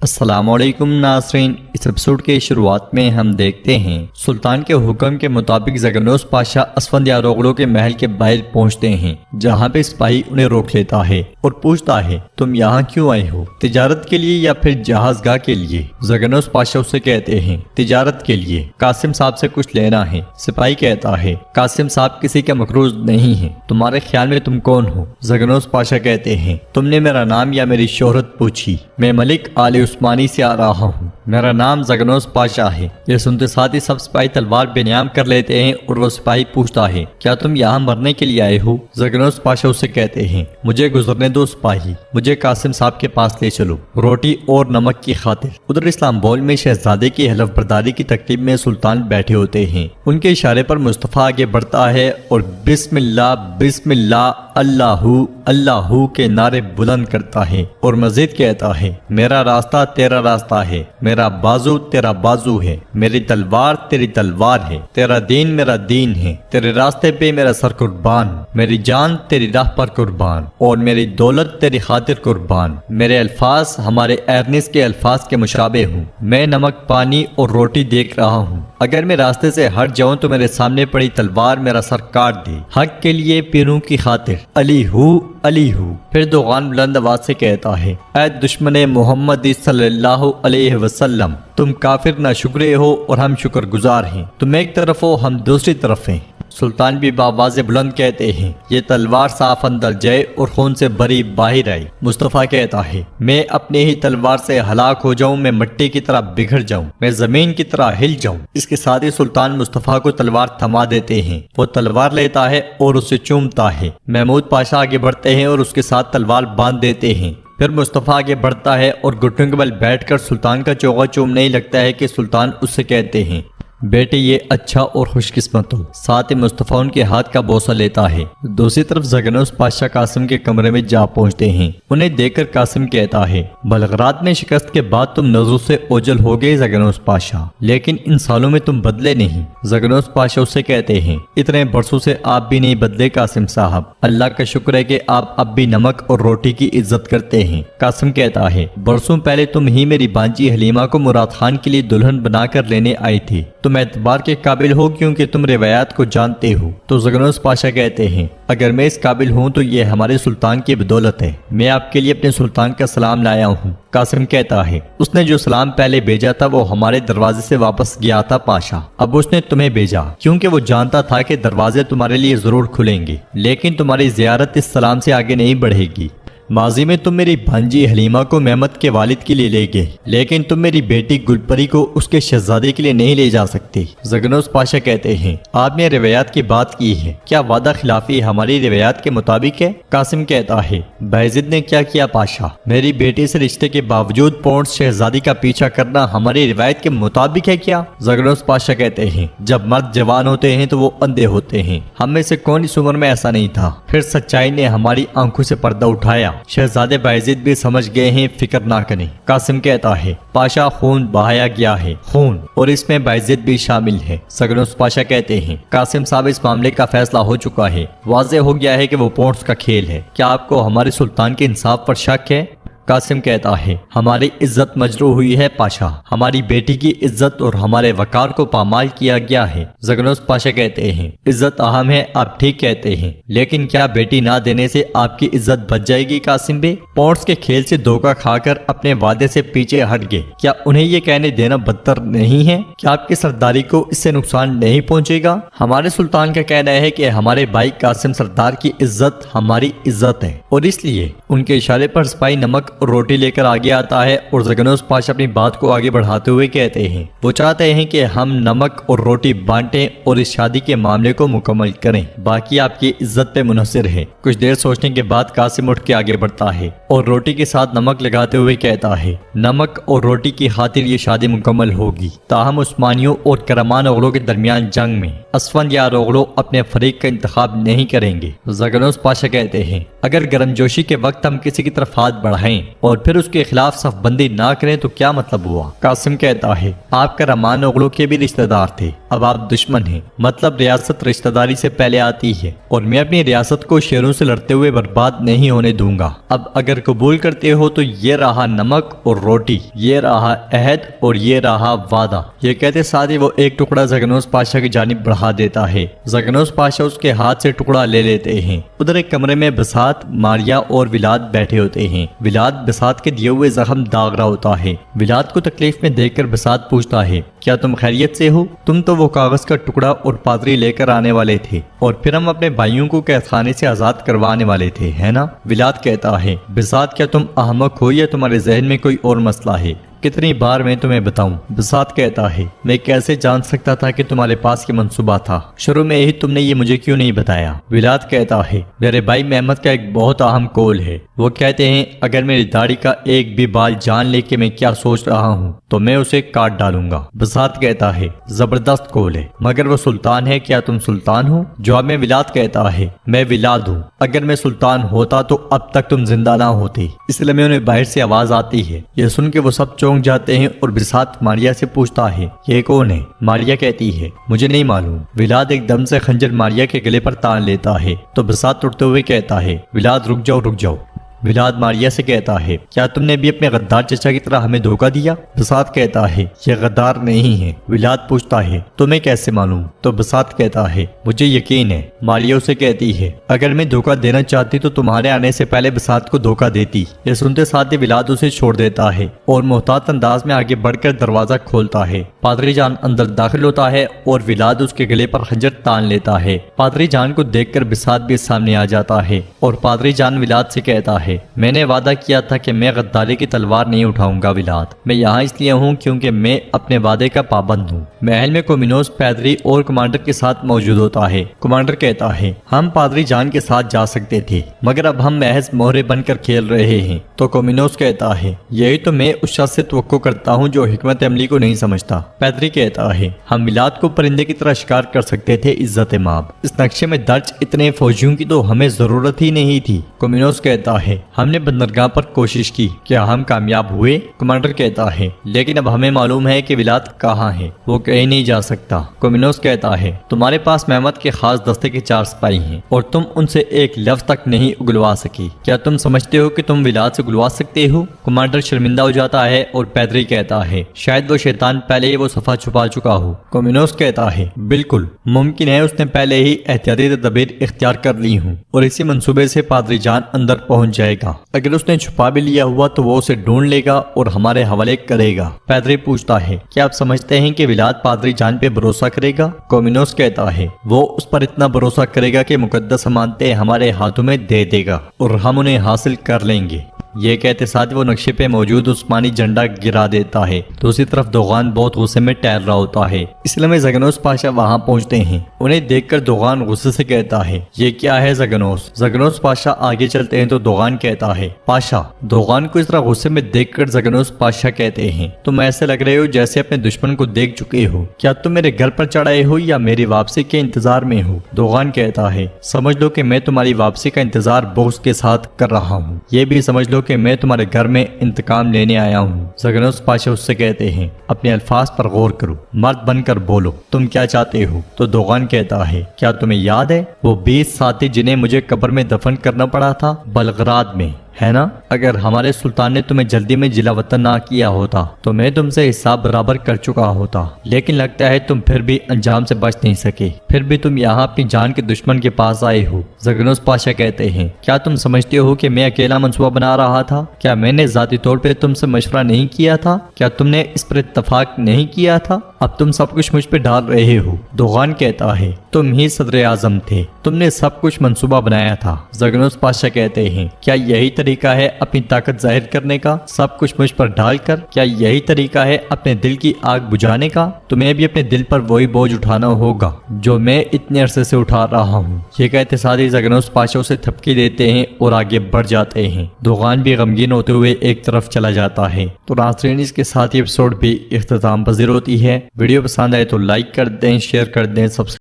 السلام علیکم ناظرین، اس ایپیسوڈ کے شروعات میں ہم دیکھتے ہیں سلطان کے حکم کے مطابق زگنوس پاشا اسفندیاروغلو کے محل کے باہر پہنچتے ہیں، جہاں پہ سپاہی انہیں روک لیتا ہے اور پوچھتا ہے تم یہاں کیوں آئے ہو، تجارت کے لیے یا پھر جہاز گاہ کے لیے؟ زگنوس پاشا اسے کہتے ہیں تجارت کے لیے، قاسم صاحب سے کچھ لینا ہے۔ سپاہی کہتا ہے قاسم صاحب کسی کا مقروض نہیں ہے، تمہارے خیال میں تم کون ہو؟ زگنوس پاشا کہتے ہیں تم نے میرا نام یا میری شہرت پوچھی، میں ملک آل عثمانی سے آ رہا ہوں، میرا نام زگنوس پاشا ہے۔ یہ سنتے ساتھ ہی سب سپاہی تلوار بے نیام کر لیتے ہیں اور وہ سپاہی پوچھتا ہے کیا تم یہاں مرنے کے لیے آئے ہو؟ زگنوس پاشا اسے کہتے ہیں مجھے گزرنے دو سپاہی، مجھے قاسم صاحب کے پاس لے چلو روٹی اور نمک کی خاطر۔ ادھر اسلامبول میں شہزادے کی حلف برداری کی تقریب میں سلطان بیٹھے ہوتے ہیں، ان کے اشارے پر مصطفیٰ آگے بڑھتا ہے اور بسم اللہ اللہ اللہ کے نعرے بلند کرتا ہے اور مزید کہتا ہے میرا راستہ تیرا راستہ ہے، میرا بازو تیرا بازو ہے، میری تلوار تیری تلوار ہے، تیرا دین میرا دین ہے، تیرے راستے پہ میرا سر قربان، میری جان تیری راہ پر قربان اور میری دولت تیری خاطر قربان۔ میرے الفاظ ہمارے ایرنس کے الفاظ کے مشابہ ہوں، میں نمک پانی اور روٹی دیکھ رہا ہوں، اگر میں راستے سے ہٹ جاؤں تو میرے سامنے پڑی تلوار میرا سر کاٹ دے، حق کے لیے پیروں کی خاطر علی ہوں علی ہوں۔ پھر دوغان بلند آواز سے کہتا ہے اے دشمن محمد صلی اللہ علیہ وسلم، تم کافر نہ شکرے ہو اور ہم شکر گزار ہیں، تم ایک طرف ہو ہم دوسری طرف ہیں۔ سلطان بھی بآواز بلند کہتے ہیں یہ تلوار صاف اندر جائے اور خون سے بری باہر آئے۔ مصطفیٰ کہتا ہے میں اپنے ہی تلوار سے ہلاک ہو جاؤں، میں مٹی کی طرح بگھڑ جاؤں، میں زمین کی طرح ہل جاؤں۔ اس کے ساتھ ہی سلطان مصطفیٰ کو تلوار تھما دیتے ہیں، وہ تلوار لیتا ہے اور اسے چومتا ہے۔ محمود پاشا آگے بڑھتے ہیں اور اس کے ساتھ تلوار باندھ دیتے ہیں۔ پھر مصطفیٰ آگے بڑھتا ہے اور گھٹنوں کے بل بیٹھ کر سلطان کا چوغا چومنے ہی لگتا ہے کہ سلطان اس سے کہتے ہیں بیٹے یہ اچھا اور خوش قسمت ہو۔ ساتھ ہی مصطفیٰ ان کے ہاتھ کا بوسہ لیتا ہے۔ دوسری طرف زگنوس پاشا قاسم کے کمرے میں جا پہنچتے ہیں، انہیں دیکھ کر قاسم کہتا ہے بلغراد میں شکست کے بعد تم نظروں سے اوجھل ہو گئے زگنوس پاشا، لیکن ان سالوں میں تم بدلے نہیں۔ زگنوس پاشا اسے کہتے ہیں اتنے برسوں سے آپ بھی نہیں بدلے قاسم صاحب، اللہ کا شکر ہے کہ آپ اب بھی نمک اور روٹی کی عزت کرتے ہیں۔ قاسم کہتا ہے برسوں پہلے تم ہی میری بانجی حلیمہ کو مراد خان کے لیے دلہن بنا کر لینے آئی تھی، تم اعتبار کے قابل ہو کیونکہ تم روایات کو جانتے ہو۔ تو زگنوس پاشا کہتے ہیں اگر میں اس قابل ہوں تو یہ ہمارے سلطان کی بدولت ہے، میں آپ کے لیے اپنے سلطان کا سلام لایا ہوں۔ قاسم کہتا ہے اس نے جو سلام پہلے بھیجا تھا وہ ہمارے دروازے سے واپس گیا تھا پاشا، اب اس نے تمہیں بھیجا کیونکہ وہ جانتا تھا کہ دروازے تمہارے لیے ضرور کھلیں گے، لیکن تمہاری زیارت اس سلام سے آگے نہیں بڑھے گی۔ ماضی میں تم میری بھانجی حلیمہ کو محمد کے والد کے لیے لے گئے، لیکن تم میری بیٹی گلپری کو اس کے شہزادے کے لیے نہیں لے جا سکتے۔ زگنوس پاشا کہتے ہیں آپ نے روایات کی بات کی ہے، کیا وعدہ خلافی ہماری روایات کے مطابق ہے؟ قاسم کہتا ہے بایزید نے کیا کیا پاشا، میری بیٹی سے رشتے کے باوجود پونڈ شہزادی کا پیچھا کرنا ہماری روایت کے مطابق ہے کیا؟ زگنوس پاشا کہتے ہیں جب مرد جوان ہوتے ہیں تو وہ اندھے ہوتے ہیں، ہم میں سے کون اس عمر میں ایسا نہیں تھا۔ پھر سچائی نے ہماری آنکھوں سے پردہ اٹھایا، شہزادے بایزید بھی سمجھ گئے ہیں، فکر نہ کریں۔ قاسم کہتا ہے پاشا خون بہایا گیا ہے، خون، اور اس میں بایزید بھی شامل ہے۔ زگنوس پاشا کہتے ہیں قاسم صاحب اس معاملے کا فیصلہ ہو چکا ہے، واضح ہو گیا ہے کہ وہ پونڈز کا کھیل ہے، کیا آپ کو ہمارے سلطان کے انصاف پر شک ہے؟ قاسم کہتا ہے ہماری عزت مجروح ہوئی ہے پاشا، ہماری بیٹی کی عزت اور ہمارے وقار کو پامال کیا گیا ہے۔ زگنوس پاشا کہتے ہیں عزت اہم ہے، آپ ٹھیک کہتے ہیں، لیکن کیا بیٹی نہ دینے سے آپ کی عزت بچ جائے گی؟ قاسم بے پونڈز کے کھیل سے دھوکہ کھا کر اپنے وعدے سے پیچھے ہٹ گئے، کیا انہیں یہ کہنے دینا بدتر نہیں ہے؟ کیا آپ کی سرداری کو اس سے نقصان نہیں پہنچے گا؟ ہمارے سلطان کا کہنا ہے کہ ہمارے بھائی قاسم سردار کی عزت ہماری عزت ہے، اور اس لیے ان کے اشارے پر سپاہی نمک اور روٹی لے کر آگے آتا ہے اور زگنوس پاشا اپنی بات کو آگے بڑھاتے ہوئے کہتے ہیں وہ چاہتے ہیں کہ ہم نمک اور روٹی بانٹیں اور اس شادی کے معاملے کو مکمل کریں، باقی آپ کی عزت پہ منحصر ہے۔ کچھ دیر سوچنے کے بعد قاسم اٹھ کے آگے بڑھتا ہے اور روٹی کے ساتھ نمک لگاتے ہوئے کہتا ہے نمک اور روٹی کی خاطر یہ شادی مکمل ہوگی، تاہم عثمانیوں اور کرمان اوغلوں کے درمیان جنگ میں اسفندیاروغلو اپنے فریق کا انتخاب نہیں کریں گے۔ زگنوس پاشا کہتے ہیں اگر گرم جوشی کے وقت ہم کسی کی طرف ہاتھ بڑھائیں اور پھر اس کے خلاف صف بندی نہ کریں تو کیا مطلب ہوا؟ قاسم کہتا ہے آپ کرمان اوغلو کے بھی رشتہ دار تھے، اب آپ دشمن ہیں، مطلب ریاست رشتہ داری سے پہلے آتی ہے اور میں اپنی ریاست کو شیروں سے لڑتے ہوئے برباد نہیں ہونے دوں گا۔ اب اگر قبول کرتے ہو تو یہ رہا نمک اور روٹی، یہ رہا عہد اور یہ رہا وعدہ۔ یہ کہتے ساتھ ہی وہ ایک ٹکڑا زگنوس پاشا کی جانب بڑھا دیتا ہے۔ زگنوس پاشا اس کے ہاتھ سے ٹکڑا لے لیتے ہیں۔ ادھر ایک کمرے میں بساط، ماریا اور ولاد بیٹھے ہوتے ہیں۔ ولاد بساط کے دیے ہوئے زخم داغ رہا ہوتا ہے۔ ولاد کو تکلیف میں دیکھ کر بساط پوچھتا ہے، کیا تم خیریت سے ہو؟ تم تو وہ کاغذ کا ٹکڑا اور پادری لے کر آنے والے تھے اور پھر ہم اپنے بھائیوں کو قید خانے سے آزاد کروانے والے تھے، ہے نا؟ ولاد کہتا ہے، بساط کیا تم احمق ہو یا تمہارے ذہن میں کوئی اور مسئلہ ہے؟ کتنی بار میں تمہیں بتاؤں؟ بساط کہتا ہے، میں کیسے جان سکتا تھا کہ تمہارے پاس یہ منصوبہ تھا؟ شروع میں ہی تم نے یہ مجھے کیوں نہیں بتایا؟ ولاد کہتا ہے، میرے بھائی محمد کا ایک بہت اہم قول ہے۔ وہ کہتے ہیں اگر میری داڑھی کا ایک بھی بال جان لے کہ میں کیا سوچ رہا ہوں تو میں اسے کاٹ ڈالوں گا۔ بساط کہتا ہے، زبردست قول ہے، مگر وہ سلطان ہے، کیا تم سلطان ہو؟ جواب میں ولاد کہتا ہے، میں ولاد ہوں، اگر میں سلطان ہوتا تو اب تک تم زندہ نہ ہوتے۔ اس لیے میں انہیں باہر سے آواز آتی ہے۔ یہ سن کے وہ سب چونک جاتے ہیں اور بساط ماریا سے پوچھتا ہے، یہ کون ہے؟ ماریا کہتی ہے، مجھے نہیں معلوم۔ ولاد ایک دم سے خنجر ماریا کے گلے پر تان لیتا ہے تو بساط اٹھتے ہوئے کہتا ہے، ولاد رک جاؤ رک جاؤ۔ ولاد ماریا سے کہتا ہے، کیا تم نے بھی اپنے غدار چچا کی طرح ہمیں دھوکہ دیا؟ بساط کہتا ہے، یہ غدار نہیں ہے۔ ولاد پوچھتا ہے، تمہیں کیسے معلوم؟ تو بساط کہتا ہے، مجھے یقین ہے۔ ماریا اسے کہتی ہے، اگر میں دھوکہ دینا چاہتی تو تمہارے آنے سے پہلے بساط کو دھوکہ دیتی۔ یہ سنتے ساتھ ہی ولاد اسے چھوڑ دیتا ہے اور محتاط انداز میں آگے بڑھ کر دروازہ کھولتا ہے۔ پادری جان اندر داخل ہوتا ہے اور ولاد اس کے گلے پر خنجر تان لیتا ہے۔ پادری جان کو دیکھ کر بساط بھی سامنے آ جاتا ہے اور پادری جان ولاد سے کہتا ہے، میں نے وعدہ کیا تھا کہ میں غداری کی تلوار نہیں اٹھاؤں گا ولاد۔ میں یہاں اس لیے ہوں کیونکہ میں اپنے وعدے کا پابند ہوں۔ محل میں کومینوس پادری اور کمانڈر کے ساتھ موجود ہوتا ہے۔ کمانڈر کہتا ہے، ہم پادری جان کے ساتھ جا سکتے تھے مگر اب ہم محض مہرے بن کر کھیل رہے ہیں۔ تو کومینوس کہتا ہے، یہی تو میں اس شخص سے توقع کرتا ہوں جو حکمت عملی کو نہیں سمجھتا۔ پادری کہتا ہے، ہم ولاد کو پرندے کی طرح شکار کر سکتے تھے عزت مآب۔ اس نقشے میں درج اتنے فوجیوں کی تو ہمیں ضرورت ہی نہیں تھی۔ کومینوس کہتا ہے، ہم نے بندرگاہ پر کوشش کی، کیا ہم کامیاب ہوئے؟ کمانڈر کہتا ہے، لیکن اب ہمیں معلوم ہے کہ ولاد کہاں ہے، وہ کہیں نہیں جا سکتا۔ کومینوس کہتا ہے، تمہارے پاس محمد کے خاص دستے کے 4 سپاہی ہیں اور تم ان سے ایک لفظ تک نہیں اگلوا سکی۔ کیا تم سمجھتے ہو کہ تم ولاد سے اگلوا سکتے ہو؟ کمانڈر شرمندہ ہو جاتا ہے اور پادری کہتا ہے، شاید وہ شیطان پہلے ہی وہ صفحہ چھپا چکا ہو۔ کومینوس کہتا ہے، بالکل ممکن ہے اس نے پہلے ہی احتیاطی تدابیر اختیار کر لی ہوں اور اسی منصوبے سے پادری جان اندر پہنچ جائے گا۔ اگر اس نے چھپا بھی لیا ہوا تو وہ اسے ڈھونڈ لے گا اور ہمارے حوالے کرے گا۔ پادری پوچھتا ہے، کیا آپ سمجھتے ہیں کہ ولاد پادری جان پہ بھروسہ کرے گا؟ کومینوس کہتا ہے، وہ اس پر اتنا بھروسہ کرے گا کہ مقدس امانتیں ہمارے ہاتھوں میں دے دے گا اور ہم انہیں حاصل کر لیں گے۔ یہ کہتے ساتھ وہ نقشے پہ موجود عثمانی جھنڈا گرا دیتا ہے۔ دوسری طرف دوغان بہت غصے میں ٹہل رہا ہوتا ہے، اس لیے زگنوس پاشا وہاں پہنچتے ہیں۔ انہیں دیکھ کر دوغان غصے سے کہتا ہے، یہ کیا ہے زگنوس؟ زگنوس پاشا آگے چلتے ہیں تو دوغان کہتا ہے، پاشا۔ دوغان کو اس طرح غصے میں دیکھ کر زگنوس پاشا کہتے ہیں، تم ایسے لگ رہے ہو جیسے اپنے دشمن کو دیکھ چکے ہو۔ کیا تم میرے گھر پر چڑھائے ہو یا میری واپسی کے انتظار میں ہو؟ دوغان کہتا ہے، سمجھ لو کہ میں تمہاری واپسی کا انتظار بغض کے ساتھ کر رہا ہوں، یہ بھی سمجھ لو کہ میں تمہارے گھر میں انتقام لینے آیا ہوں۔ زگنوس پاشا اس سے کہتے ہیں، اپنے الفاظ پر غور کرو، مرد بن کر بولو، تم کیا چاہتے ہو؟ تو دوغان کہتا ہے، کیا تمہیں یاد ہے وہ 20 ساتھی جنہیں مجھے قبر میں دفن کرنا پڑا تھا بلغراد میں، ہے نا؟ اگر ہمارے سلطان نے تمہیں جلدی میں جلا وطن نہ کیا ہوتا تو میں تم سے حساب برابر کر چکا ہوتا، لیکن لگتا ہے تم پھر بھی انجام سے بچ نہیں سکے، پھر بھی تم یہاں اپنی جان کے دشمن کے پاس آئے ہو۔ زگنوس پاشا کہتے ہیں، کیا تم سمجھتے ہو کہ میں اکیلا منصوبہ بنا رہا تھا؟ کیا میں نے ذاتی طور پہ تم سے مشورہ نہیں کیا تھا؟ کیا تم نے اس پر اتفاق نہیں کیا تھا؟ اب تم سب کچھ مجھ پہ ڈال رہے ہو۔ دوغان کہتا ہے، تم ہی صدر اعظم تھے، تم نے سب کچھ منصوبہ بنایا تھا۔ زگنوس پاشا کہتے ہیں، کیا یہی طریقہ ہے اپنی طاقت ظاہر کرنے کا، سب کچھ مجھ پر ڈال کر؟ کیا یہی طریقہ ہے اپنے دل کی آگ بجھانے کا؟ تمہیں بھی اپنے دل پر وہی بوجھ اٹھانا ہوگا جو میں اتنے عرصے سے اٹھا رہا ہوں۔ یہ کہتے ساتھ ہی زگنوس پاشا سے تھپکی دیتے ہیں اور آگے بڑھ جاتے ہیں۔ دوغان بھی غمگین ہوتے ہوئے ایک طرف چلا جاتا ہے۔ تو ناظرین، اس کے ساتھ ہی ایپیسوڈ بھی اختتام پذیر ہوتی ہے۔ ویڈیو پسند آئے تو لائک کر دیں، شیئر کر دیں، سبسکرائب